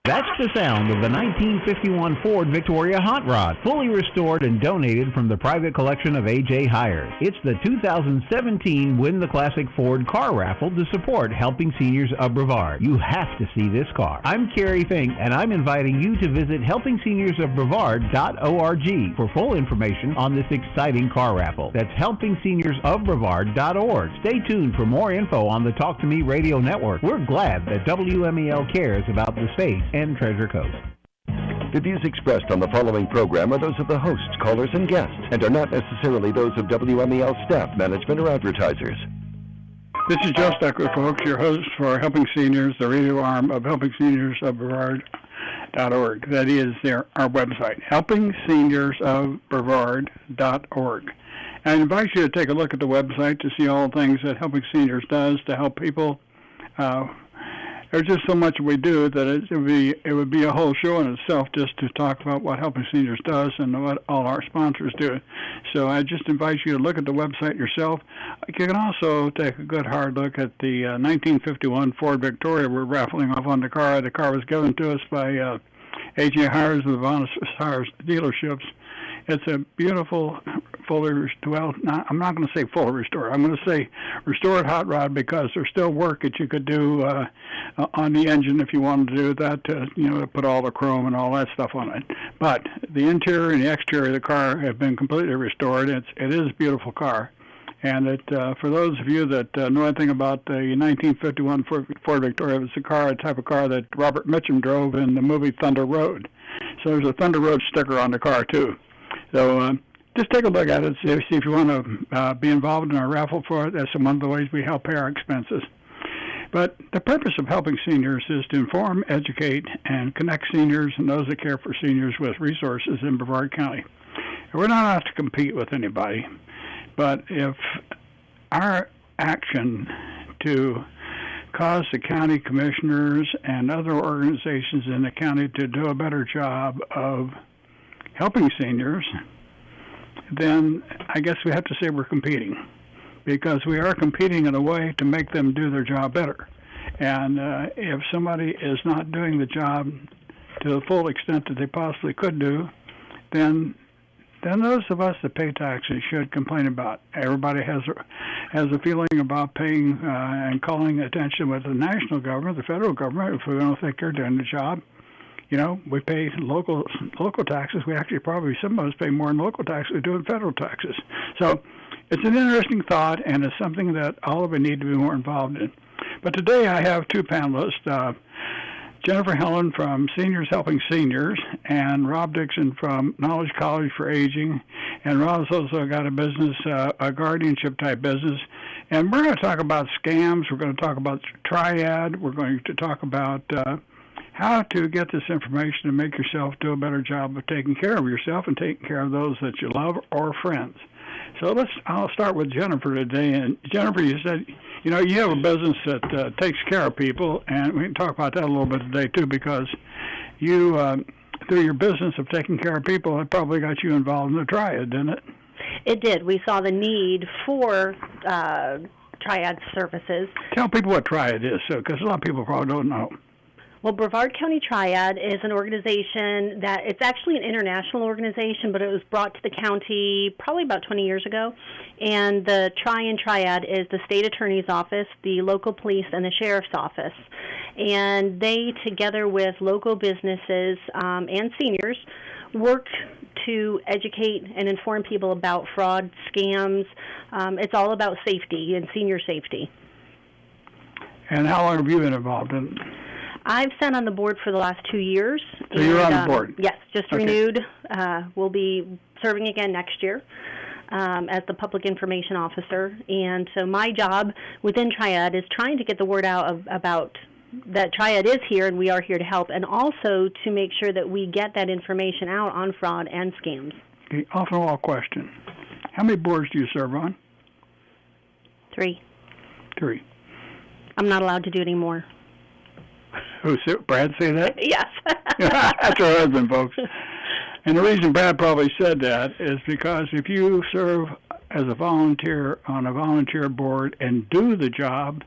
That's the sound of the 1951 Ford Victoria Hot Rod, fully restored and donated from the private collection of A.J. Hires. It's the 2017 Win the Classic Ford Car Raffle to support Helping Seniors of Brevard. You have to see this car. I'm Kerry Fink, and I'm inviting you to visit helpingseniorsofbrevard.org for full information on this exciting car raffle. That's helpingseniorsofbrevard.org. Stay tuned for more info on the Talk to Me radio network. We're glad that WMEL cares about the space and Treasure Coast. The views expressed on the following program are those of the hosts, callers, and guests, and are not necessarily those of WMEL staff, management, or advertisers. This is Joe Steckler, folks, your host for Helping Seniors, the radio arm of Helping Seniors of Brevard.org. That is our website, helpingseniorsofbrevard.org. I invite you to take a look at the website to see all the things that Helping Seniors does to help people. There's just so much we do that it would be a whole show in itself just to talk about what Helping Seniors does and what all our sponsors do. So I just invite you to look at the website yourself. You can also take a good hard look at the 1951 Ford Victoria we're raffling off on the car. The car was given to us by A.J. Hires of the Von Hires dealerships. It's a beautiful, fully, well, I'm not going to say fully restored. I'm going to say restored hot rod because there's still work that you could do on the engine if you wanted to do that, to put all the chrome and all that stuff on it. But the interior and the exterior of the car have been completely restored. It is a beautiful car. And for those of you that know anything about the 1951 Ford Victoria, it's a type of car that Robert Mitchum drove in the movie Thunder Road. So there's a Thunder Road sticker on the car, too. So just take a look at it, see if you want to be involved in our raffle for it. That's one of the ways we help pay our expenses. But the purpose of Helping Seniors is to inform, educate, and connect seniors and those that care for seniors with resources in Brevard County. We're not out to compete with anybody, but if our action to cause the county commissioners and other organizations in the county to do a better job of helping seniors, then I guess we have to say we're competing, because we are competing in a way to make them do their job better. And if somebody is not doing the job to the full extent that they possibly could do, then those of us that pay taxes should complain about. Everybody has a feeling about paying and calling attention with the national government, the federal government, if we don't think they're doing the job. We pay local taxes. We actually probably, some of us pay more in local taxes than we do in federal taxes. So it's an interesting thought, and it's something that all of us need to be more involved in. But today I have two panelists, Jennifer Helen from Seniors Helping Seniors, and Rob Dixon from Knowledge College for Aging. And Rob's also got a business, a guardianship type business. And we're going to talk about scams. We're going to talk about Triad. We're going to talk about how to get this information to make yourself do a better job of taking care of yourself and taking care of those that you love or friends. So I'll start with Jennifer today. And Jennifer, you said, you have a business that takes care of people, and we can talk about that a little bit today too, because you, through your business of taking care of people, it probably got you involved in the Triad, didn't it? It did. We saw the need for Triad services. Tell people what Triad is, because a lot of people probably don't know. Well, Brevard County Triad is an organization that, it's actually an international organization, but it was brought to the county probably about 20 years ago. And the Triad is the state attorney's office, the local police, and the sheriff's office. And they, together with local businesses and seniors, work to educate and inform people about fraud, scams. It's all about safety and senior safety. And how long have you been involved in it? I've sat on the board for the last 2 years. So you're on the board? Yes, just renewed. We'll be serving again next year as the public information officer. And so my job within Triad is trying to get the word out about that Triad is here and we are here to help, and also to make sure that we get that information out on fraud and scams. Okay, off-the-wall question. How many boards do you serve on? 3. 3. I'm not allowed to do any more. Who, Brad say that? Yes. That's her husband, folks. And the reason Brad probably said that is because if you serve as a volunteer on a volunteer board and do the job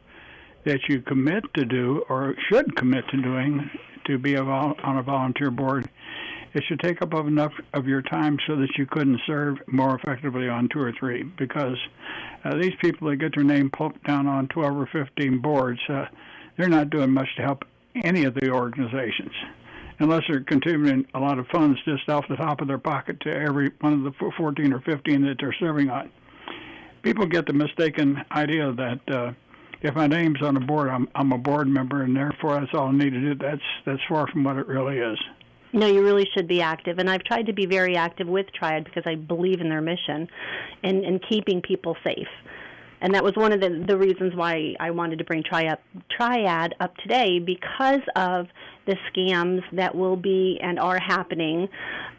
that you commit to do or should commit to doing to be on a volunteer board, it should take up enough of your time so that you couldn't serve more effectively on 2 or 3. Because these people that get their name put down on 12 or 15 boards, they're not doing much to help any of the organizations, unless they're contributing a lot of funds just off the top of their pocket to every one of the 14 or 15 that they're serving on. People get the mistaken idea that if my name's on a board, I'm a board member, and therefore that's all I need to do. That's far from what it really is. No, you really should be active, and I've tried to be very active with Triad because I believe in their mission and keeping people safe. And that was one of the reasons why I wanted to bring Triad up today, because of the scams that will be and are happening,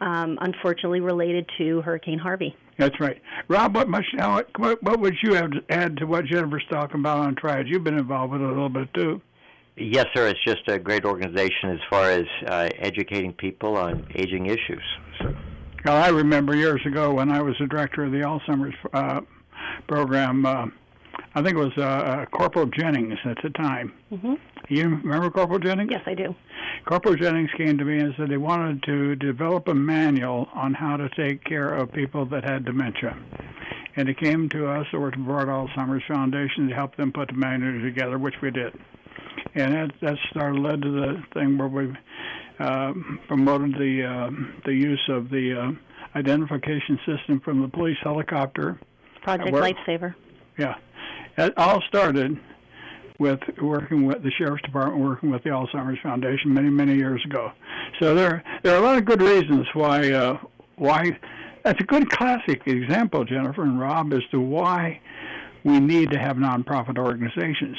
unfortunately, related to Hurricane Harvey. That's right. Rob, what would you have to add to what Jennifer's talking about on Triad? You've been involved with it a little bit, too. Yes, sir. It's just a great organization as far as educating people on aging issues. So. Well, I remember years ago when I was the director of the Alzheimer's program. I think it was Corporal Jennings at the time. Mm-hmm. You remember Corporal Jennings? Yes, I do. Corporal Jennings came to me and said they wanted to develop a manual on how to take care of people that had dementia. And it came to us, or to Broad Alzheimer's Foundation, to help them put the manual together, which we did. And that led to the thing where we promoted the use of the identification system from the police helicopter. Project Lifesaver. Yeah. It all started with working with the Sheriff's Department, working with the Alzheimer's Foundation many, many years ago. So there are a lot of good reasons why that's a good classic example, Jennifer and Rob, as to why we need to have nonprofit organizations.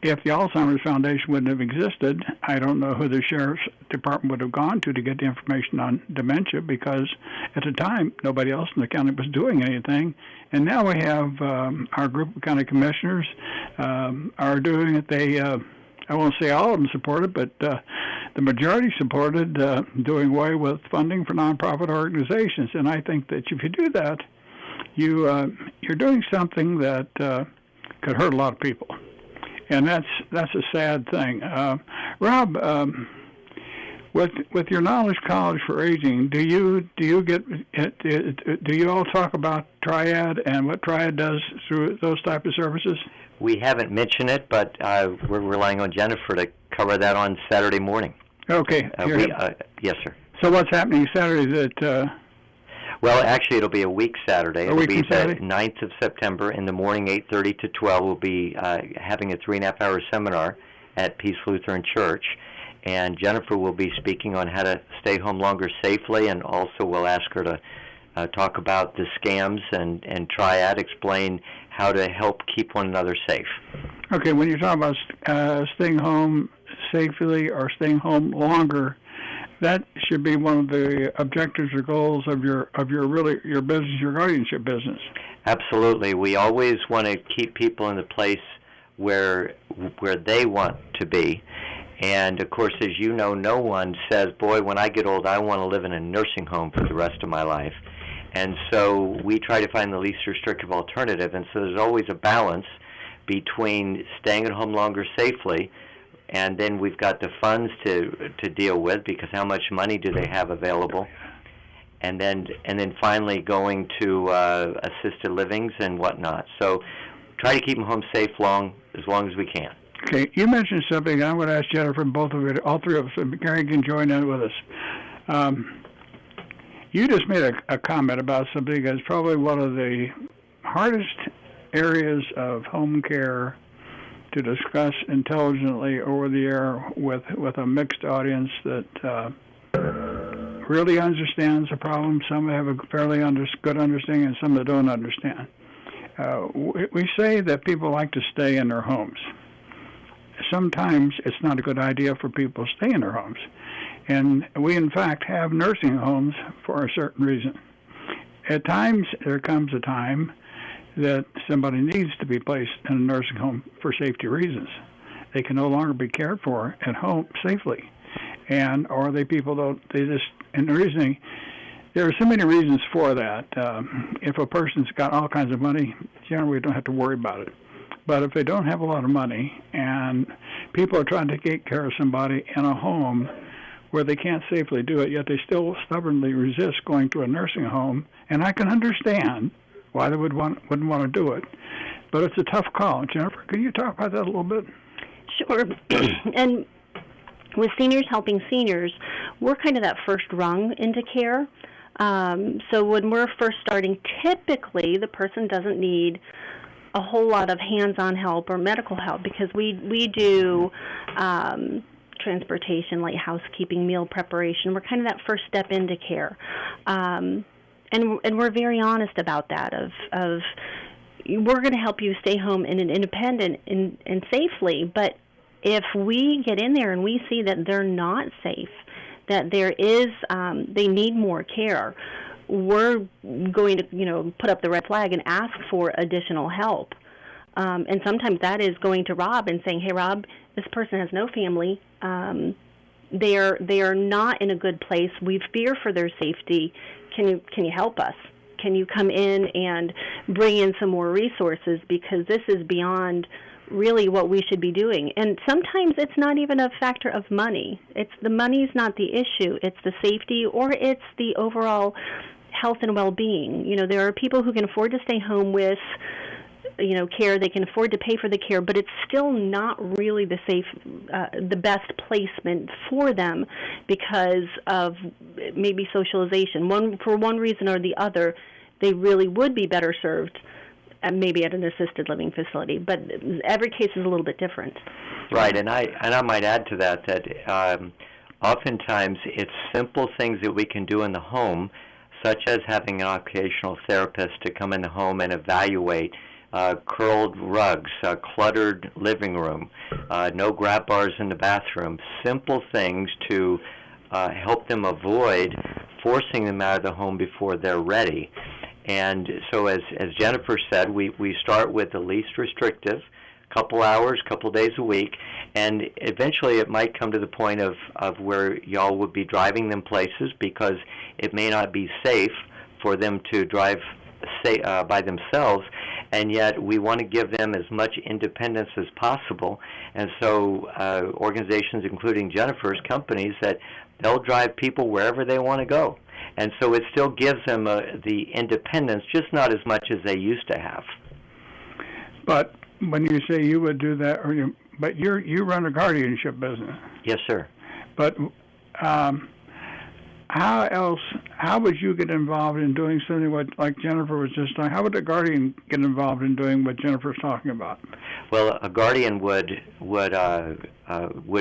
If the Alzheimer's Foundation wouldn't have existed, I don't know who the Sheriff's Department would have gone to get the information on dementia, because at the time, nobody else in the county was doing anything. And now we have our group of county commissioners are doing it. They, I won't say all of them supported, but the majority supported doing away with funding for nonprofit organizations. And I think that if you do that, you're doing something that could hurt a lot of people. And that's a sad thing. Rob, with your Knowledge College for Aging, do you all talk about Triad and what Triad does through those type of services? We haven't mentioned it, but we're relying on Jennifer to cover that on Saturday morning. Okay. Yes, sir. So what's happening Saturday? Well, actually, it'll be a week Saturday. It'll be the 9th of September in the morning, 8:30 to 12. We'll be having a 3.5-hour seminar at Peace Lutheran Church, and Jennifer will be speaking on how to stay home longer safely, and also we'll ask her to talk about the scams and Triad, explain how to help keep one another safe. Okay, when you're talking about staying home safely or staying home longer, that should be one of the objectives or goals of your business, your guardianship business. Absolutely. We always want to keep people in the place where they want to be. And, of course, as you know, no one says, boy, when I get old, I want to live in a nursing home for the rest of my life. And so we try to find the least restrictive alternative. And so there's always a balance between staying at home longer safely, and then we've got the funds to deal with, because how much money do they have available? And then finally going to assisted livings and whatnot. So try to keep them home safe as long as we can. Okay, you mentioned something. I'm going to ask Jennifer and both of you, all three of us, and Gary can join in with us. You just made a comment about something that's probably one of the hardest areas of home care to discuss intelligently over the air with a mixed audience that really understands the problem. Some have a fairly good understanding, and some that don't understand. We say that people like to stay in their homes. Sometimes it's not a good idea for people to stay in their homes. And we, in fact, have nursing homes for a certain reason. At times, there comes a time that somebody needs to be placed in a nursing home for safety reasons. They can no longer be cared for at home safely. Or people don't, and the reasoning, there are so many reasons for that. If a person's got all kinds of money, generally we don't have to worry about it. But if they don't have a lot of money and people are trying to take care of somebody in a home where they can't safely do it, yet they still stubbornly resist going to a nursing home, and I can understand why they wouldn't want to do it, but it's a tough call. Jennifer, can you talk about that a little bit? Sure. And with Seniors Helping Seniors, we're kind of that first rung into care. So when we're first starting, typically the person doesn't need a whole lot of hands-on help or medical help, because we do transportation, like housekeeping, meal preparation. We're kind of that first step into care. And we're very honest about that, of we're going to help you stay home and independent and safely, but if we get in there and we see that they're not safe, that there is, they need more care, we're going to, put up the red flag and ask for additional help. And sometimes that is going to Rob and saying, hey, Rob, this person has no family. They are not in a good place. We fear for their safety. Can you help us? Can you come in and bring in some more resources, because this is beyond really what we should be doing. And sometimes it's not even a factor of money. The money's not the issue. It's the safety, or it's the overall health and well-being. There are people who can afford to stay home with care. They can afford to pay for the care, but it's still not really the best placement for them because of maybe socialization. For one reason or the other, they really would be better served maybe at an assisted living facility, but every case is a little bit different. Right, and I might add to that oftentimes it's simple things that we can do in the home, such as having an occupational therapist to come in the home and evaluate curled rugs, cluttered living room, no grab bars in the bathroom, simple things to help them avoid forcing them out of the home before they're ready. And so as Jennifer said, we start with the least restrictive, couple hours, couple days a week, and eventually it might come to the point of where y'all would be driving them places, because it may not be safe for them to drive by themselves, and yet we want to give them as much independence as possible. And so organizations, including Jennifer's companies, that they'll drive people wherever they want to go. And so it still gives them the independence, just not as much as they used to have. But when you say you would do that, but you run a guardianship business. Yes, sir. But how would you get involved in doing something like Jennifer was just talking? How would a guardian get involved in doing what Jennifer's talking about? Well, a guardian would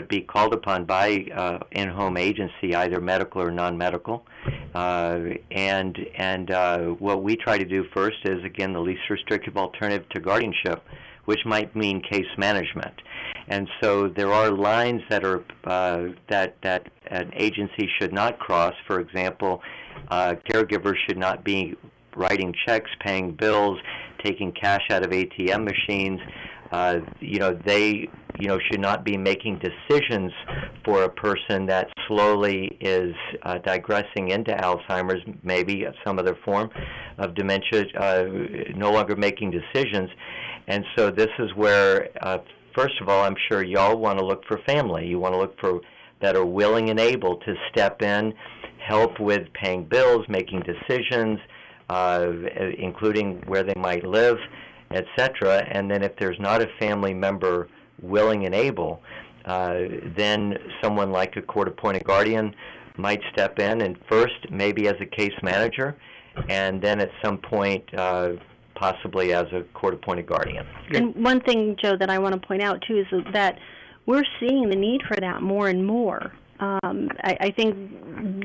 be called upon by in-home agency, either medical or non-medical, and what we try to do first is, again, the least restrictive alternative to guardianship, which might mean case management. And so there are lines that are that an agency should not cross. For example, caregivers should not be writing checks, paying bills, taking cash out of ATM machines. They should not be making decisions for a person that slowly is digressing into Alzheimer's, maybe some other form of dementia, no longer making decisions. And so this is where, first of all, I'm sure y'all want to look for family. You want to look for that are willing and able to step in, help with paying bills, making decisions, including where they might live, etc. And then if there's not a family member willing and able, then someone like a court-appointed guardian might step in, and first maybe as a case manager, and then at some point possibly as a court-appointed guardian. And one thing, Joe, that I want to point out, too, is that we're seeing the need for that more and more. I think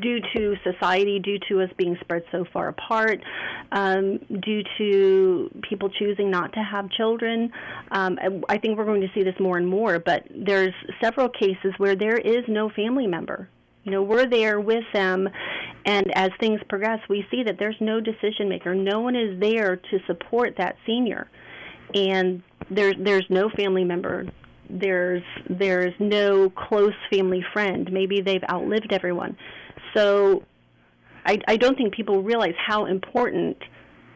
due to society, due to us being spread so far apart, due to people choosing not to have children, I think we're going to see this more and more. But there's several cases where there is no family member. We're there with them, and as things progress, we see that there's no decision maker. No one is there to support that senior, and there's no family member. There's no close family friend. Maybe they've outlived everyone. So I don't think people realize how important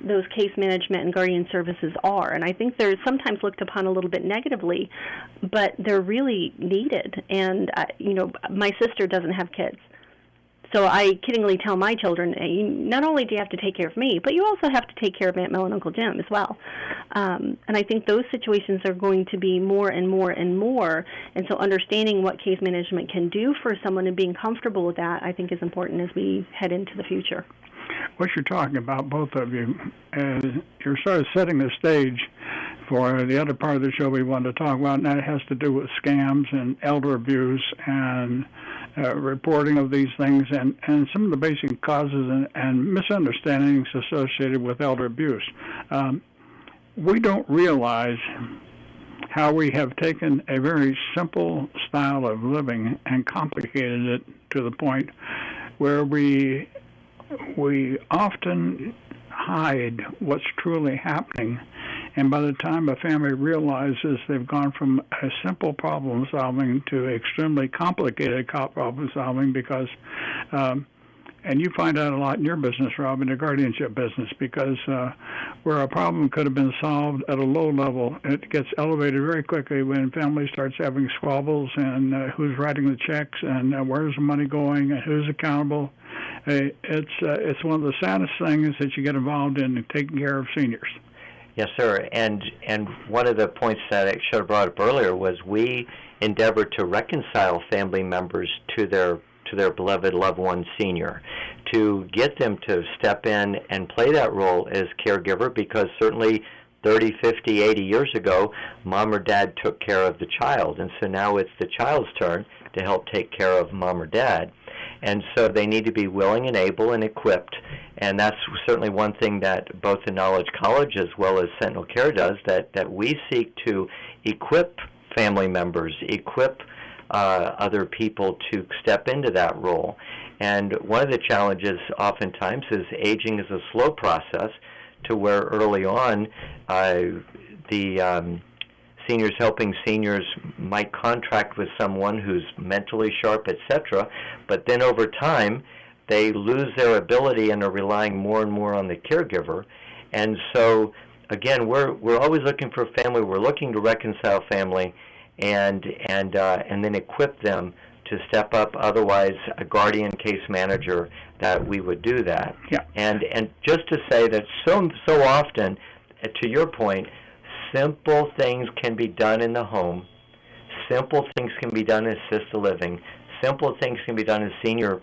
those case management and guardian services are. And I think they're sometimes looked upon a little bit negatively, but they're really needed. And, my sister doesn't have kids. So I kiddingly tell my children, not only do you have to take care of me, but you also have to take care of Aunt Mel and Uncle Jim as well. And I think those situations are going to be more and more and more. And so understanding what case management can do for someone and being comfortable with that, I think, is important as we head into the future. What you're talking about, both of you, is you're sort of setting the stage for the other part of the show we wanted to talk about, and that has to do with scams and elder abuse and reporting of these things and some of the basic causes and misunderstandings associated with elder abuse. We don't realize how we have taken a very simple style of living and complicated it to the point where we often hide what's truly happening. And by the time a family realizes they've gone from a simple problem solving to extremely complicated problem solving, because, and you find out a lot in your business, Rob, in the guardianship business, because where a problem could have been solved at a low level, it gets elevated very quickly when family starts having squabbles and who's writing the checks and where's the money going and who's accountable. It's one of the saddest things that you get involved in taking care of seniors. Yes, sir. And one of the points that I should have brought up earlier was we endeavor to reconcile family members to their beloved loved one senior, to get them to step in and play that role as caregiver, because certainly 30, 50, 80 years ago, mom or dad took care of the child, and so now it's the child's turn to help take care of mom or dad. And so they need to be willing and able and equipped, and that's certainly one thing that both the Knowledge College as well as Sentinel Care does, that we seek to equip family members, equip other people to step into that role. And one of the challenges oftentimes is aging is a slow process, to where early on the seniors helping seniors might contract with someone who's mentally sharp, etc., but then over time they lose their ability and are relying more and more on the caregiver. And so again, we're always looking for family. We're looking to reconcile family and then equip them to step up. Otherwise, a guardian case manager, that we would do that. Yeah. And just to say that so often, to your point, simple things can be done in the home. Simple things can be done in assisted living. Simple things can be done in senior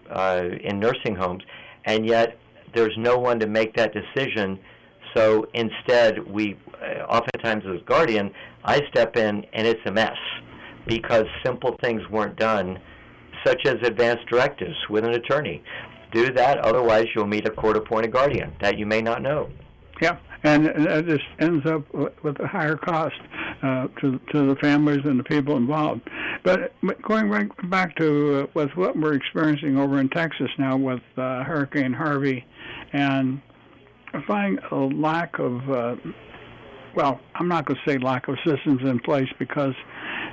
in nursing homes, and yet there's no one to make that decision. So instead, we oftentimes as guardian, I step in and it's a mess because simple things weren't done, such as advance directives with an attorney. Do that, otherwise you'll meet a court-appointed guardian that you may not know. Yeah, and that just ends up with a higher cost to the families and the people involved. But going right back to with what we're experiencing over in Texas now with Hurricane Harvey, and I find a lack of, well, I'm not going to say lack of systems in place, because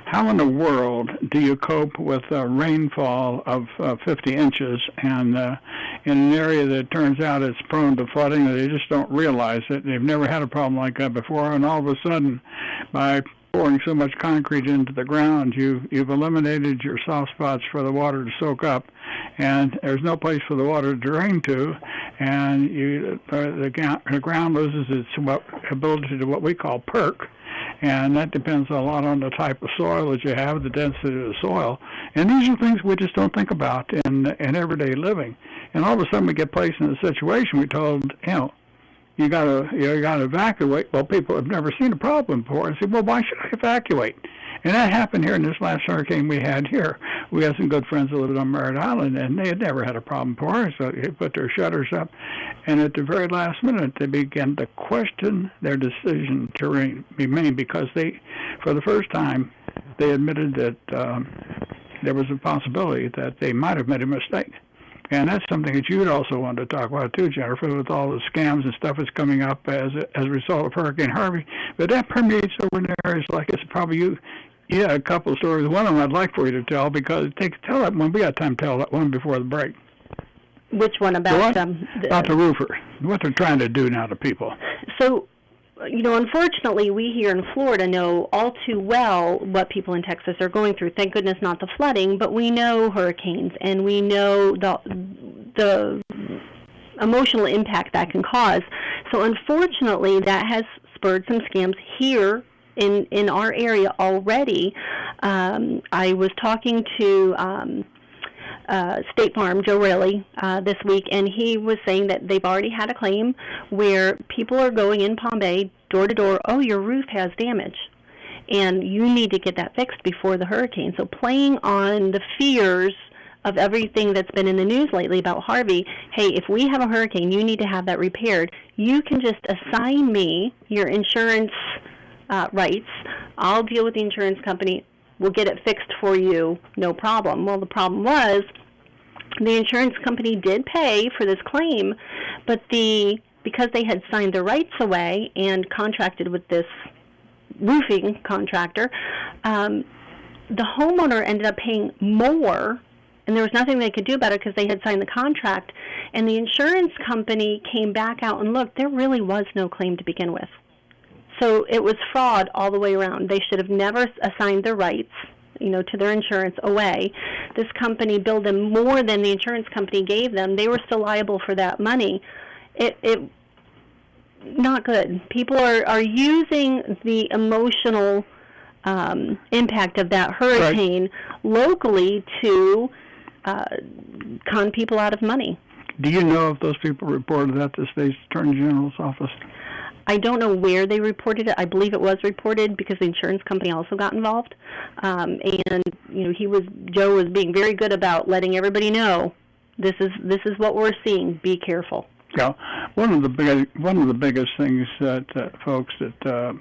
how in the world do you cope with a rainfall of 50 inches and in an area that turns out it's prone to flooding, and they just don't realize it? They've never had a problem like that before, and all of a sudden, by pouring so much concrete into the ground, you've eliminated your soft spots for the water to soak up, and there's no place for the water to drain to, and the ground loses its ability to what we call perk. And that depends a lot on the type of soil that you have, the density of the soil. And these are things we just don't think about in everyday living. And all of a sudden we get placed in a situation, we're told, you gotta evacuate. Well, people have never seen a problem before and say, well, why should I evacuate? And that happened here in this last hurricane we had here. We had some good friends that lived on Merritt Island, and they had never had a problem before, so they put their shutters up. And at the very last minute, they began to question their decision to remain, because they, for the first time, they admitted that there was a possibility that they might have made a mistake. And that's something that you'd also want to talk about too, Jennifer, with all the scams and stuff that's coming up as a result of Hurricane Harvey. But that permeates over in areas like it's probably you. Yeah, a couple of stories. One of them I'd like for you to tell, because tell that one. We got time to tell that one before the break. Which one about about the roofer? What they're trying to do now to people? So, unfortunately, we here in Florida know all too well what people in Texas are going through. Thank goodness not the flooding, but we know hurricanes, and we know the emotional impact that can cause. So, unfortunately, that has spurred some scams here in our area already. I was talking to State Farm, Joe Rayleigh, this week, and he was saying that they've already had a claim where people are going in Palm Bay, door to door, oh, your roof has damage, and you need to get that fixed before the hurricane. So playing on the fears of everything that's been in the news lately about Harvey, hey, if we have a hurricane, you need to have that repaired. You can just assign me your insurance rights. I'll deal with the insurance company. We'll get it fixed for you, no problem. Well, the problem was the insurance company did pay for this claim, but because they had signed their rights away and contracted with this roofing contractor, the homeowner ended up paying more, and there was nothing they could do about it because they had signed the contract. And the insurance company came back out and looked, there really was no claim to begin with. So it was fraud all the way around. They should have never assigned their rights, to their insurance away. This company billed them more than the insurance company gave them. They were still liable for that money. It not good. People are using the emotional impact of that hurricane locally to con people out of money. Do you know if those people reported that to the state's attorney general's office? I don't know where they reported it. I believe it was reported because the insurance company also got involved. And Joe was being very good about letting everybody know this is what we're seeing. Be careful. Yeah, one of the biggest things that folks that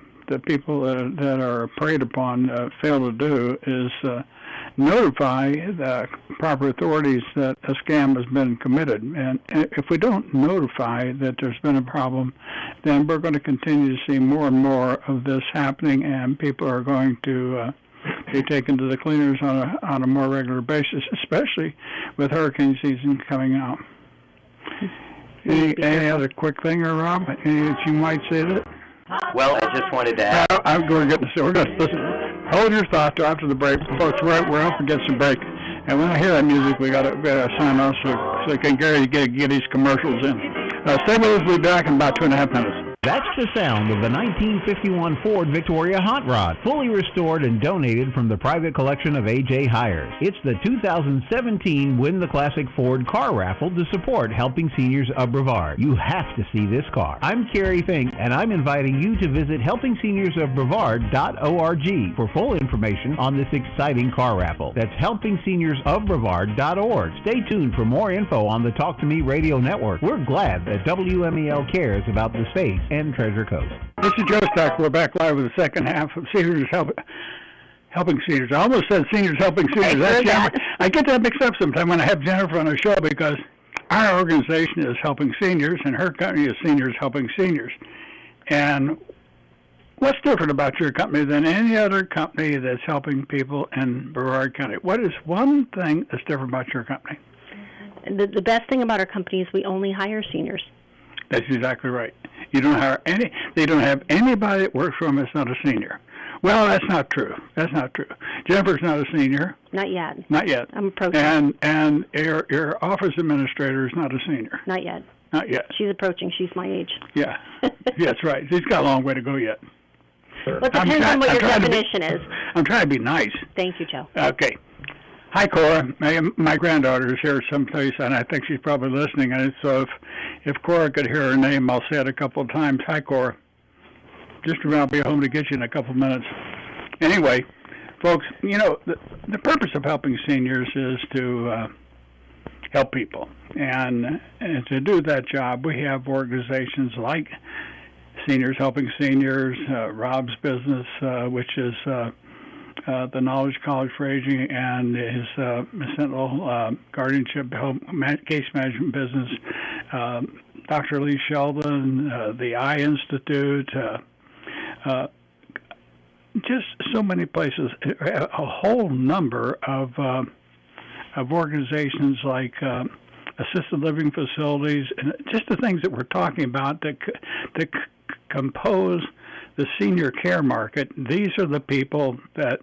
people that are preyed upon fail to do is notify the proper authorities that a scam has been committed. And if we don't notify that there's been a problem, then we're going to continue to see more and more of this happening, and people are going to be taken to the cleaners on a more regular basis, especially with hurricane season coming out. Any other quick thing, Rob? Anything that you might say that? Well, I just wanted to add. I'm going to get this. We're going to listen. Hold your thought till after the break, folks. We're up against the break, and when I hear that music, we got to sign off so can Gary get these commercials in. Stay with us. We'll be back in about 2.5 minutes. That's the sound of the 1951 Ford Victoria Hot Rod, fully restored and donated from the private collection of A.J. Hires. It's the 2017 Win the Classic Ford car raffle to support Helping Seniors of Brevard. You have to see this car. I'm Kerry Fink, and I'm inviting you to visit helpingseniorsofbrevard.org for full information on this exciting car raffle. That's helpingseniorsofbrevard.org. Stay tuned for more info on the Talk to Me radio network. We're glad that WMEL cares about the space and Treasure Coast. This is Joe Stock. We're back live with the second half of Seniors Helping Seniors. I almost said Seniors Helping Seniors. I get that mixed up sometimes when I have Jennifer on the show, because our organization is Helping Seniors, and her company is Seniors Helping Seniors. And what's different about your company than any other company that's helping people in Brevard County? What is one thing that's different about your company? The best thing about our company is we only hire seniors. That's exactly right. You don't hire they don't have anybody that works for them that's not a senior. Well, that's not true. That's not true. Jennifer's not a senior. Not yet. Not yet. I'm approaching. And your office administrator is not a senior. Not yet. Not yet. She's approaching. She's my age. Yeah. That's right. She's got a long way to go yet. Well, it depends on what your definition is. I'm trying to be nice. Thank you, Joe. Okay. Hi, Cora. My granddaughter is here someplace, and I think she's probably listening. And so if Cora could hear her name, I'll say it a couple of times. Hi, Cora. Just around, be home to get you in a couple of minutes. Anyway, folks, the purpose of helping seniors is to help people. And to do that job, we have organizations like Seniors Helping Seniors, Rob's business, which is the Knowledge College for Aging, and his Sentinel Guardianship Case Management business, Dr. Lee Sheldon, the Eye Institute, just so many places, a whole number of organizations like assisted living facilities, and just the things that we're talking about that compose the senior care market. These are the people that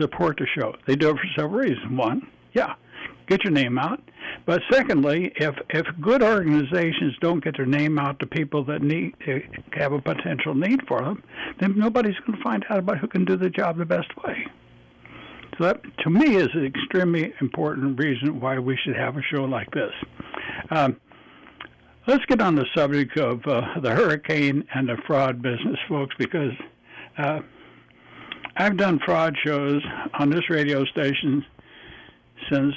support the show. They do it for several reasons. One, get your name out. But secondly, if good organizations don't get their name out to people that have a potential need for them, then nobody's going to find out about who can do the job the best way. So that, to me, is an extremely important reason why we should have a show like this. Let's get on the subject of the hurricane and the fraud business, folks, because I've done fraud shows on this radio station since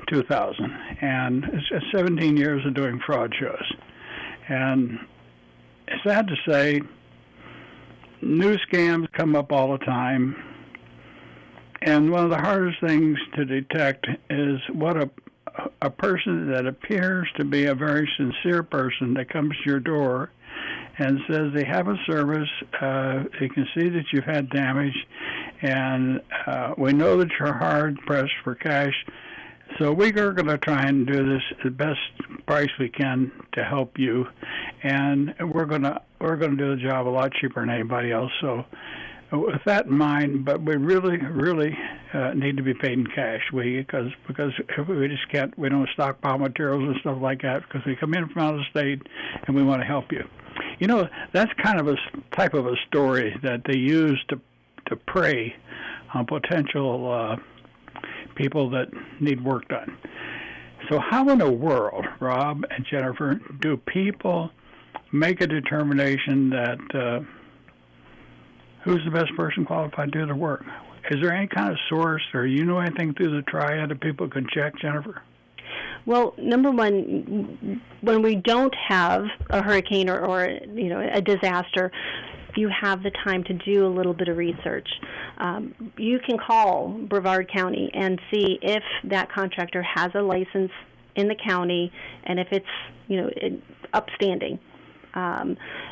2000, and it's 17 years of doing fraud shows. And it's sad to say, new scams come up all the time, and one of the hardest things to detect is what a person that appears to be a very sincere person that comes to your door and says they have a service, they can see that you've had damage, and we know that you're hard-pressed for cash, so we are going to try and do this the best price we can to help you, and we're going to do the job a lot cheaper than anybody else. So with that in mind, but we really need to be paid in cash. Because we just can't, we don't stockpile materials and stuff like that because they come in from out of the state and we want to help you. You know, that's kind of a type of a story that they use to prey on potential people that need work done. So how in the world, Rob and Jennifer, do people make a determination that who's the best person qualified to do the work? Is there any kind of source, or you know anything through the triad that people can check, Jennifer? Well, number one, when we don't have a hurricane or a disaster, you have the time to do a little bit of research. You can call Brevard County and see if that contractor has a license in the county and if it's, upstanding.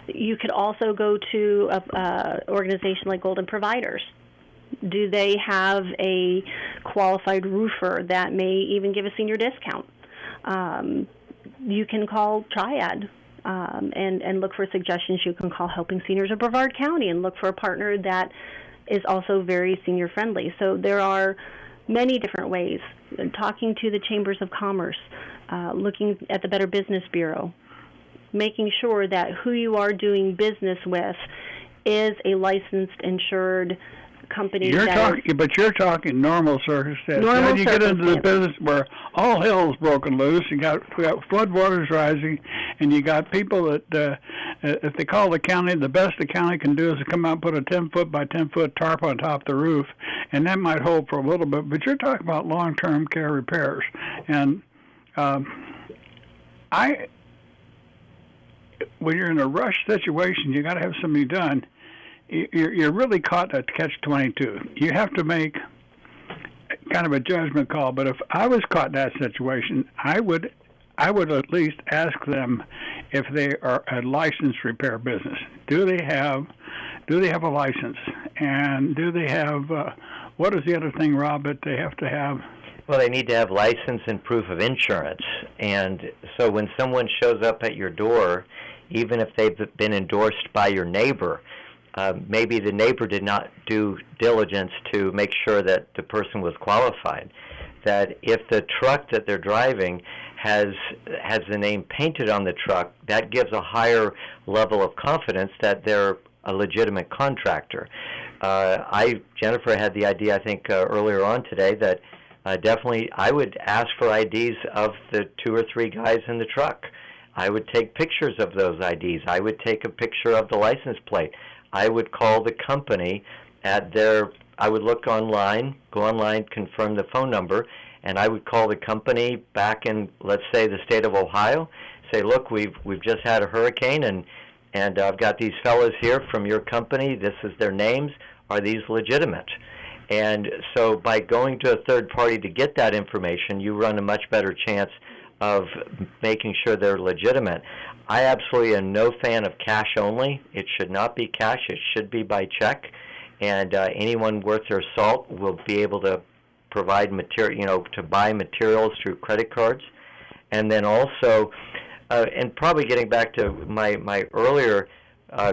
You could also go to an organization like Golden Providers. Do they have a qualified roofer that may even give a senior discount? You can call Triad and look for suggestions. You can call Helping Seniors of Brevard County and look for a partner that is also very senior friendly. So there are many different ways. Talking to the Chambers of Commerce, looking at the Better Business Bureau, making sure that who you are doing business with is a licensed, insured company. But you're talking normal circumstances. Then you get into the business where all hell's broken loose. We got floodwaters rising, and you got people that if they call the county, the best the county can do is to come out and put a 10-foot by 10-foot tarp on top of the roof, and that might hold for a little bit. But you're talking about long-term care repairs, and when you're in a rush situation, you got to have something done. You're really caught at catch-22. You have to make kind of a judgment call. But if I was caught in that situation, I would at least ask them if they are a licensed repair business. Do they have a license? And do they have what is the other thing, Rob, that they have to have? Well, they need to have license and proof of insurance. And so when someone shows up at your door, even if they've been endorsed by your neighbor, maybe the neighbor did not do diligence to make sure that the person was qualified. That if the truck that they're driving has the name painted on the truck, that gives a higher level of confidence that they're a legitimate contractor. Jennifer had the idea, I think, earlier on today that definitely I would ask for IDs of the 2 or 3 guys in the truck. I would take pictures of those IDs. I would take a picture of the license plate. I would call the company I would look online, go online, confirm the phone number, and I would call the company back in, let's say, the state of Ohio, say, look, we've just had a hurricane, and I've got these fellows here from your company. This is their names. Are these legitimate? And so by going to a third party to get that information, you run a much better chance of making sure they're legitimate. I absolutely am no fan of cash only. It should not be cash. It should be by check. And anyone worth their salt will be able to provide material, to buy materials through credit cards. And then also, and probably getting back to my earlier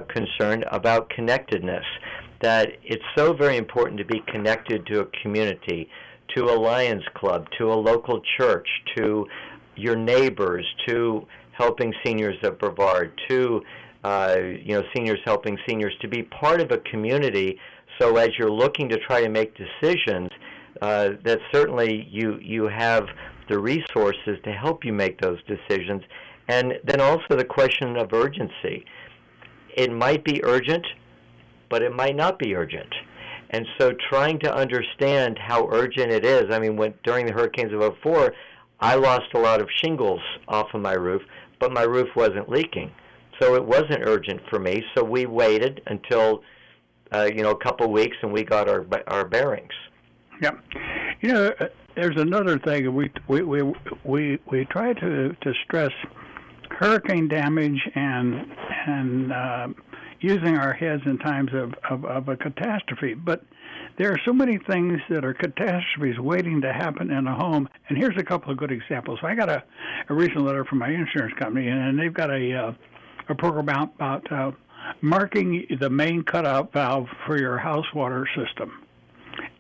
concern about connectedness, that it's so very important to be connected to a community, to a Lions Club, to a local church, to your neighbors, to helping seniors of Brevard, to seniors helping seniors, to be part of a community. So as you're looking to try to make decisions, that certainly you have the resources to help you make those decisions. And then also the question of urgency. It might be urgent, but it might not be urgent. And so trying to understand how urgent it is. I mean, during the hurricanes of 2004, I lost a lot of shingles off of my roof, but my roof wasn't leaking. So it wasn't urgent for me. So we waited until, a couple of weeks, and we got our bearings. Yeah. There's another thing. We try to stress hurricane damage and using our heads in times of a catastrophe. But there are so many things that are catastrophes waiting to happen in a home. And here's a couple of good examples. I got a recent letter from my insurance company, and they've got a program about marking the main cutout valve for your house water system.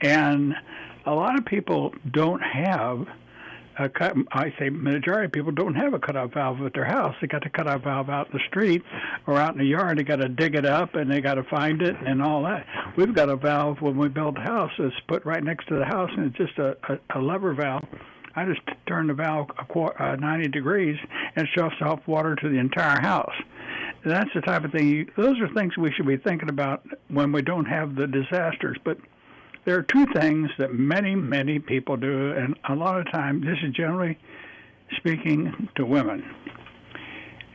And a lot of people don't have majority of people don't have a cutout valve at their house. They got the cutout valve out in the street or out in the yard. They got to dig it up, and they got to find it and all that. We've got a valve when we built the house that's put right next to the house, and it's just a lever valve. I just turn the valve 90 degrees and it shuts off water to the entire house. That's the type of thing. Those are things we should be thinking about when we don't have the disasters. But there are two things that many, many people do, and a lot of times, this is generally speaking to women.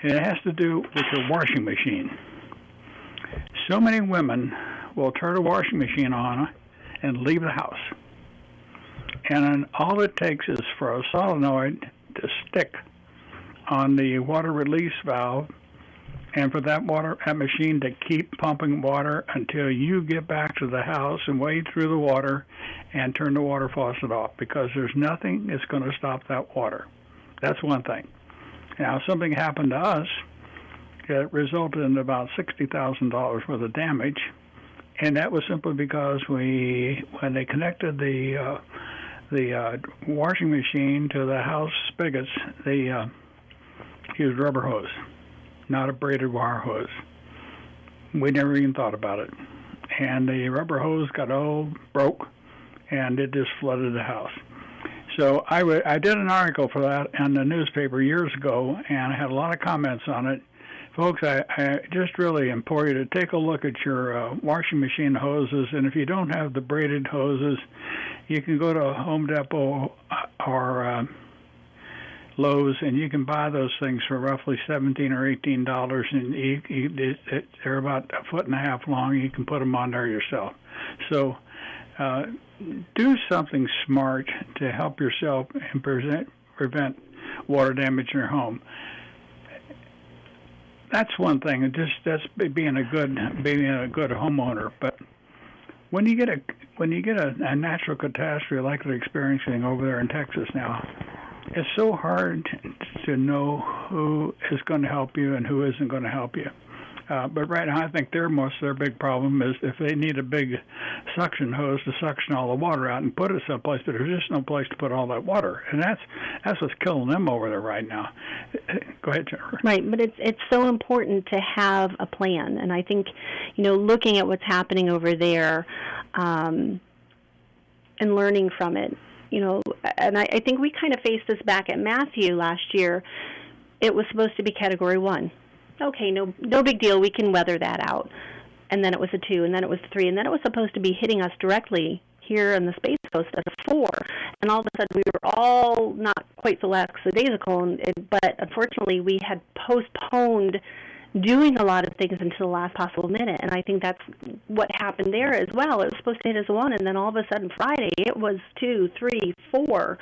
It has to do with your washing machine. So many women will turn a washing machine on and leave the house. And then all it takes is for a solenoid to stick on the water release valve, and for that machine to keep pumping water until you get back to the house and wade through the water and turn the water faucet off, because there's nothing that's going to stop that water. That's one thing. Now, something happened to us that resulted in about $60,000 worth of damage, and that was simply because when they connected the washing machine to the house spigots, they used rubber hose, not a braided wire hose. We never even thought about it. And the rubber hose got all broke, and it just flooded the house. So I did an article for that in the newspaper years ago, and I had a lot of comments on it. Folks, I just really implore you to take a look at your washing machine hoses, and if you don't have the braided hoses, you can go to Home Depot or Lowe's, and you can buy those things for roughly $17 or $18, and they're about 1.5 feet long. You can put them on there yourself. So do something smart to help yourself and prevent water damage in your home. That's one thing. That's being a good homeowner. But when you get a natural catastrophe like they're experiencing over there in Texas now, it's so hard to know who is going to help you and who isn't going to help you. But right now, I think their big problem is if they need a big suction hose to suction all the water out and put it someplace, but there's just no place to put all that water, and that's what's killing them over there right now. Go ahead, Jennifer. Right, but it's so important to have a plan, and I think looking at what's happening over there, and learning from it. And I think we kind of faced this back at Matthew last year. It was supposed to be Category 1. Okay, no big deal. We can weather that out. And then it was a 2, and then it was a 3, and then it was supposed to be hitting us directly here on the Space Coast as a 4. And all of a sudden, we were all not quite so lackadaisical, but unfortunately, we had postponed doing a lot of things until the last possible minute, and I think that's what happened there as well. It was supposed to hit as 1, and then all of a sudden Friday it was 2, 3, 4,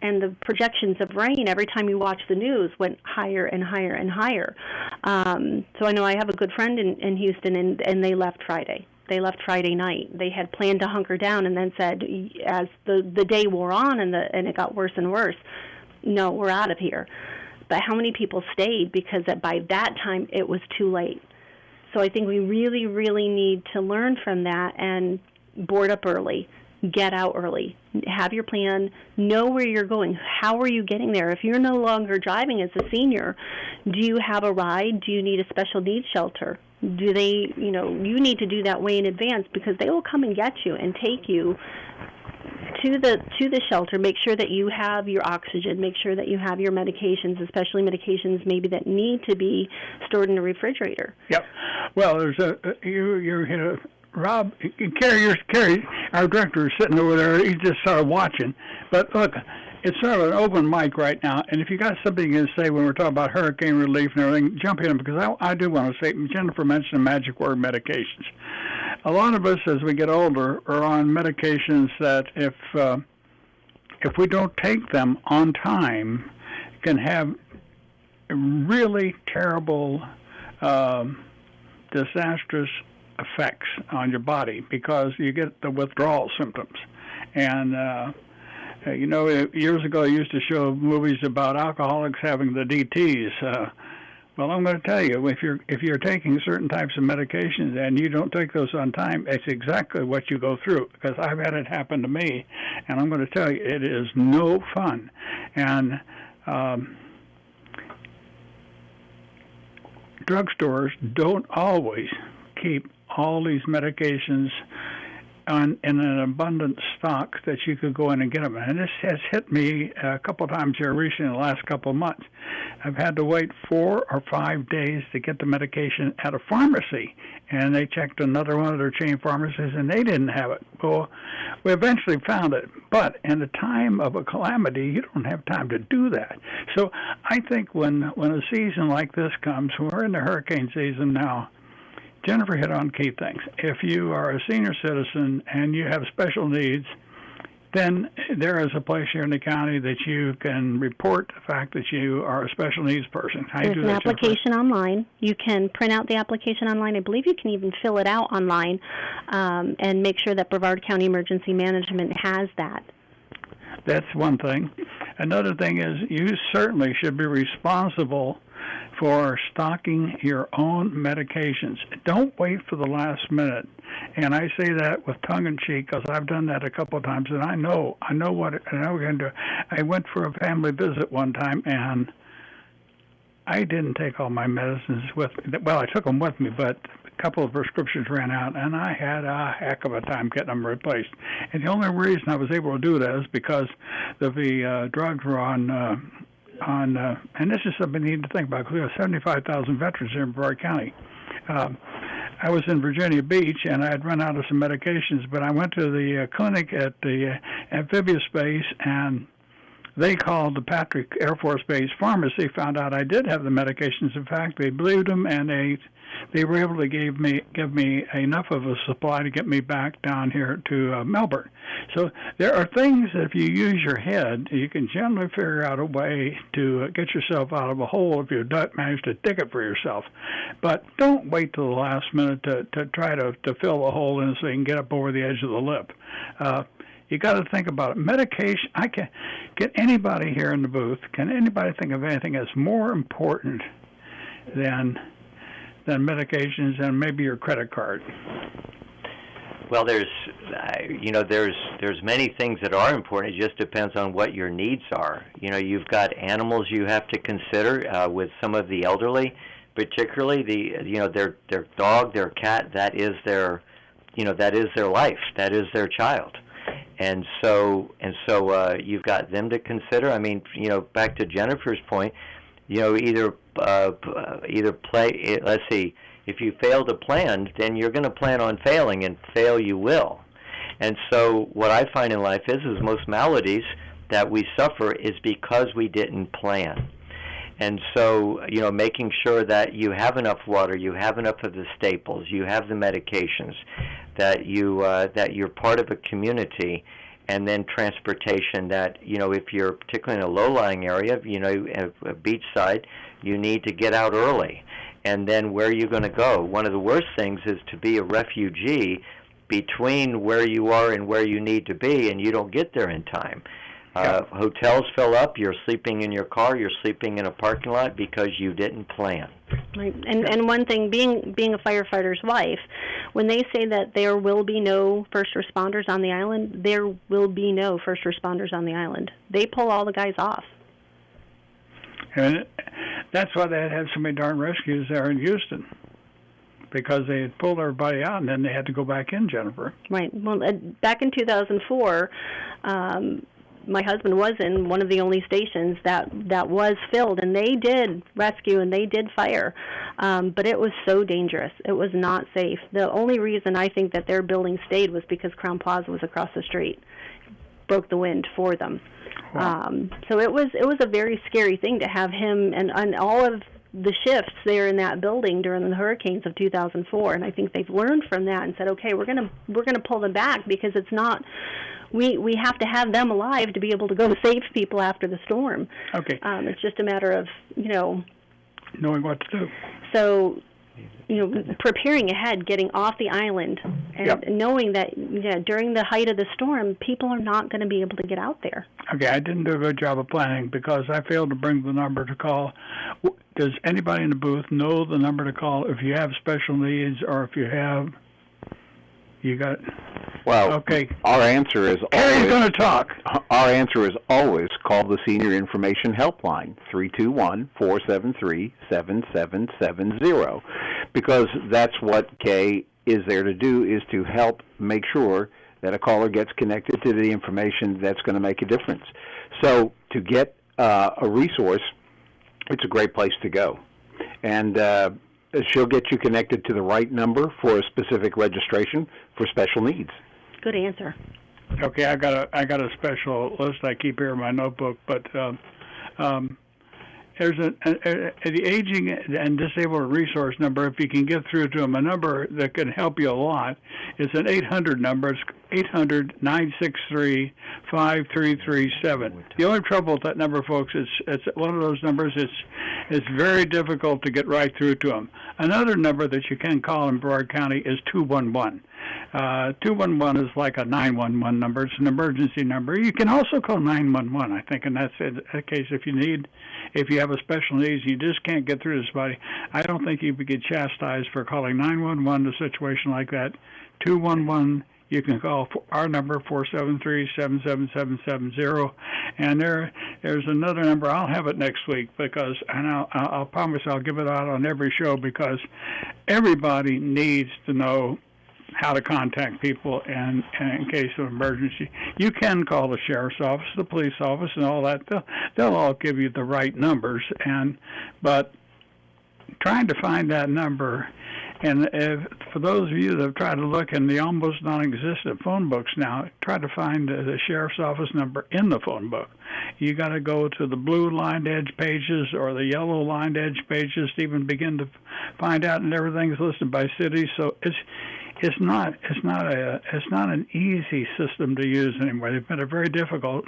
and the projections of rain every time you watch the news went higher and higher and higher. So I know I have a good friend in Houston, and they left Friday. They left Friday night. They had planned to hunker down, and then said as the day wore on and it got worse and worse, no, we're out of here. But how many people stayed because by that time it was too late? So I think we really, really need to learn from that and board up early, get out early, have your plan, know where you're going. How are you getting there? If you're no longer driving as a senior, do you have a ride? Do you need a special needs shelter? Do they, you need to do that way in advance, because they will come and get you and take you to the shelter. Make sure that you have your oxygen. Make sure that you have your medications, especially medications maybe that need to be stored in a refrigerator. Yep. Well, there's Rob, Carrie, our director, is sitting over there. He's just sort of watching. But look, it's sort of an open mic right now, and if you got something you can say when we're talking about hurricane relief and everything, jump in, because I do want to say, Jennifer mentioned the magic word, medications. A lot of us, as we get older, are on medications that if we don't take them on time, can have really terrible, disastrous effects on your body, because you get the withdrawal symptoms. And years ago I used to show movies about alcoholics having the DTs. Well, I'm going to tell you, if you're taking certain types of medications and you don't take those on time, it's exactly what you go through, because I've had it happen to me, and I'm going to tell you, it is no fun. And drugstores don't always keep all these medications in an abundant stock that you could go in and get them. And this has hit me a couple of times here recently in the last couple of months. I've had to wait 4 or 5 days to get the medication at a pharmacy, and they checked another one of their chain pharmacies, and they didn't have it. Well, we eventually found it, but in the time of a calamity, you don't have time to do that. So I think when a season like this comes, we're in the hurricane season now, Jennifer hit on key things. If you are a senior citizen and you have special needs, then there is a place here in the county that you can report the fact that you are a special needs person. There's an application online. You can print out the application online. I believe you can even fill it out online, and make sure that Brevard County Emergency Management has that. That's one thing. Another thing is you certainly should be responsible for stocking your own medications. Don't wait for the last minute. And I say that with tongue-in-cheek, because I've done that a couple of times, and I know what we're going to do. I went for a family visit one time, and I didn't take all my medicines with me. Well, I took them with me, but a couple of prescriptions ran out, and I had a heck of a time getting them replaced. And the only reason I was able to do that is because the drugs were on, and this is something you need to think about, because we have 75,000 veterans here in Brevard County. I was in Virginia Beach, and I had run out of some medications, but I went to the clinic at the amphibious base, and they called the Patrick Air Force Base pharmacy, found out I did have the medications. In fact, they believed them, and they were able to give me enough of a supply to get me back down here to Melbourne. So there are things that if you use your head, you can generally figure out a way to get yourself out of a hole if you manage to dig it for yourself. But don't wait till the last minute to try to fill a hole in so you can get up over the edge of the lip. You got to think about it. Medication, get anybody here in the booth, can anybody think of anything that's more important than medications and maybe your credit card? Well, there's many things that are important. It just depends on what your needs are. You've got animals you have to consider with some of the elderly, particularly their dog, their cat. That is their life. That is their child. And so you've got them to consider. I mean, back to Jennifer's point, either play. Let's see. If you fail to plan, then you're going to plan on failing, and fail you will. And so what I find in life is most maladies that we suffer is because we didn't plan. And so, making sure that you have enough water, you have enough of the staples, you have the medications, that you're part of a community, and then transportation. That if you're particularly in a low-lying area, a beachside, you need to get out early. And then where are you going to go? One of the worst things is to be a refugee between where you are and where you need to be, and you don't get there in time. Hotels fill up. You're sleeping in your car. You're sleeping in a parking lot because you didn't plan. Right. And one thing, being a firefighter's wife, when they say that there will be no first responders on the island, there will be no first responders on the island. They pull all the guys off. And that's why they had so many darn rescues there in Houston, because they had pulled everybody out and then they had to go back in, Jennifer. Right. Well, back in 2004, my husband was in one of the only stations that was filled, and they did rescue and they did fire, but it was so dangerous. It was not safe. The only reason I think that their building stayed was because Crowne Plaza was across the street. Broke the wind for them. Wow. So it was a very scary thing to have him and all of the shifts there in that building during the hurricanes of 2004, and I think they've learned from that and said, okay, we're gonna pull them back, because it's not. We have to have them alive to be able to go save people after the storm. Okay. It's just a matter of, knowing what to do. So, preparing ahead, getting off the island, and knowing that during the height of the storm, people are not going to be able to get out there. Okay, I didn't do a good job of planning because I failed to bring the number to call. Does anybody in the booth know the number to call if you have special needs, or if you got? Well, okay. Our answer is Harry's going to talk. Our answer is always call the Senior Information Helpline, 321-473-7770, because that's what Kay is there to do, is to help make sure that a caller gets connected to the information that's going to make a difference. So to get a resource, it's a great place to go. And she'll get you connected to the right number for a specific registration for special needs. Good answer. Okay, I got a special list I keep here in my notebook, but there's the aging and disabled resource number. If you can get through to them, a number that can help you a lot. It's an 800 number. It's 800-963-5337. The only trouble with that number, folks, it's one of those numbers. It's very difficult to get right through to them. Another number that you can call in Brevard County is 211. 211 is like a 911 number. It's an emergency number. You can also call 911, I think, and that's a case if you have a special needs and you just can't get through to somebody. I don't think you would get chastised for calling 911 in a situation like that. 211. You can call our number, 473-77770, and there's another number. I'll have it next week because, and I'll promise I'll give it out on every show, because everybody needs to know how to contact people in case of emergency. You can call the sheriff's office, the police office, and all that. They'll all give you the right numbers, but trying to find that number. And for those of you that have tried to look in the almost non-existent phone books now, try to find the sheriff's office number in the phone book. You got to go to the blue lined edge pages or the yellow lined edge pages to even begin to find out, and everything's listed by city. So it's not an easy system to use anymore. They've made it very difficult,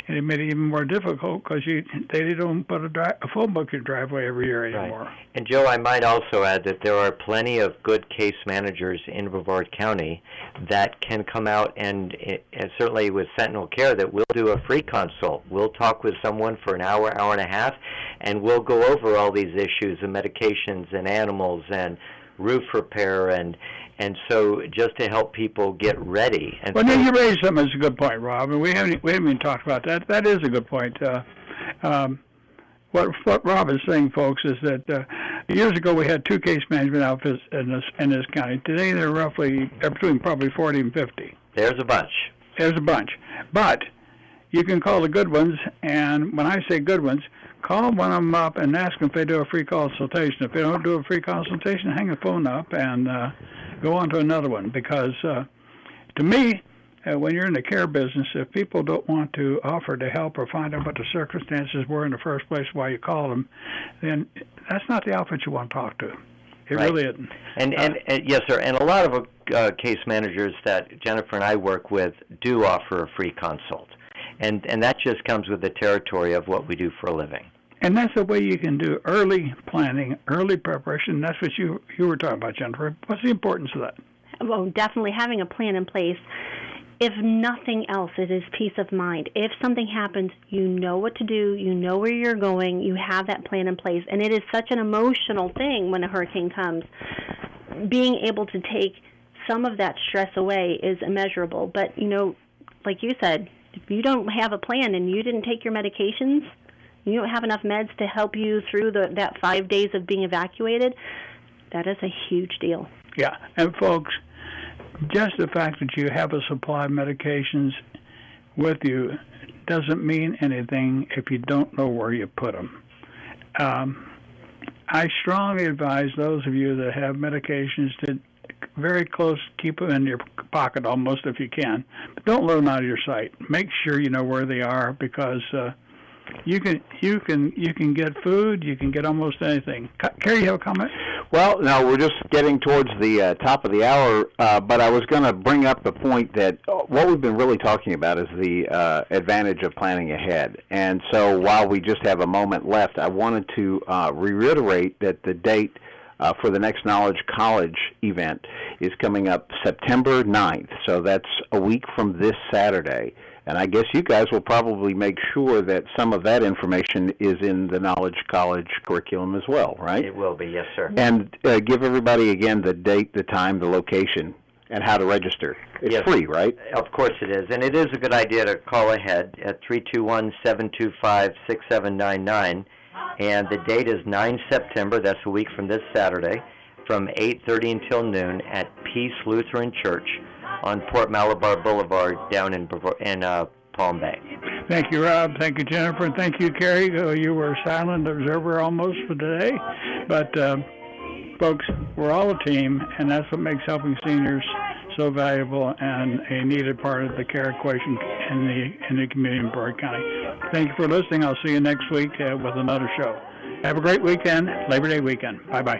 and it made it even more difficult because they don't put a phone book in your driveway every year anymore. Right. And Joe, I might also add that there are plenty of good case managers in Brevard County that can come out and certainly with Sentinel Care, that we'll do a free consult. We'll talk with someone for an hour, hour and a half, and we'll go over all these issues of medications and animals and roof repair and so just to help people get ready. And well, now you raised something that's a good point, Rob, and we haven't even talked about that. That is a good point. What Rob is saying, folks, is that years ago we had 2 case management outfits in this county. Today they're roughly between probably 40 and 50. There's a bunch. But you can call the good ones, and when I say good ones, call one of them up and ask them if they do a free consultation. If they don't do a free consultation, hang the phone up and go on to another one. Because to me, when you're in the care business, if people don't want to offer to help or find out what the circumstances were in the first place while you call them, then that's not the outfit you want to talk to. It right. really isn't. And yes, sir. And a lot of case managers that Jennifer and I work with do offer a free consult. And that just comes with the territory of what we do for a living. And that's the way you can do early planning, early preparation. That's what you were talking about, Jennifer. What's the importance of that? Well, definitely having a plan in place. if nothing else, it is peace of mind. If something happens, you know what to do, you know where you're going, you have that plan in place. And it is such an emotional thing when a hurricane comes. Being able to take some of that stress away is immeasurable. But, like you said, if you don't have a plan and you didn't take your medications, you don't have enough meds to help you through that 5 days of being evacuated, that is a huge deal. Yeah, and folks, just the fact that you have a supply of medications with you doesn't mean anything if you don't know where you put them. I strongly advise those of you that have medications to very close, keep them in your pocket almost if you can, but don't let them out of your sight. Make sure you know where they are, because you can get food, you can get almost anything. Kerry, you have a comment? Well, no, we're just getting towards the top of the hour, but I was going to bring up the point that what we've been really talking about is the advantage of planning ahead. And so while we just have a moment left, I wanted to reiterate that the date for the next Knowledge College event is coming up September 9th, so that's a week from this Saturday. And I guess you guys will probably make sure that some of that information is in the Knowledge College curriculum as well, right? It will be, yes, sir. And give everybody, again, the date, the time, the location, and how to register. It's free, right? Of course it is. And it is a good idea to call ahead at 321-725-6799. And the date is 9 September. That's a week from this Saturday, from 8:30 until noon at Peace Lutheran Church on Port Malabar Boulevard down in Palm Bay. Thank you, Rob. Thank you, Jennifer. And thank you, Kerry. You were a silent observer almost for today. But, folks, we're all a team, and that's what makes Helping Seniors so valuable and a needed part of the care equation in the community in Broward County. Thank you for listening. I'll see you next week with another show. Have a great weekend, Labor Day weekend. Bye-bye.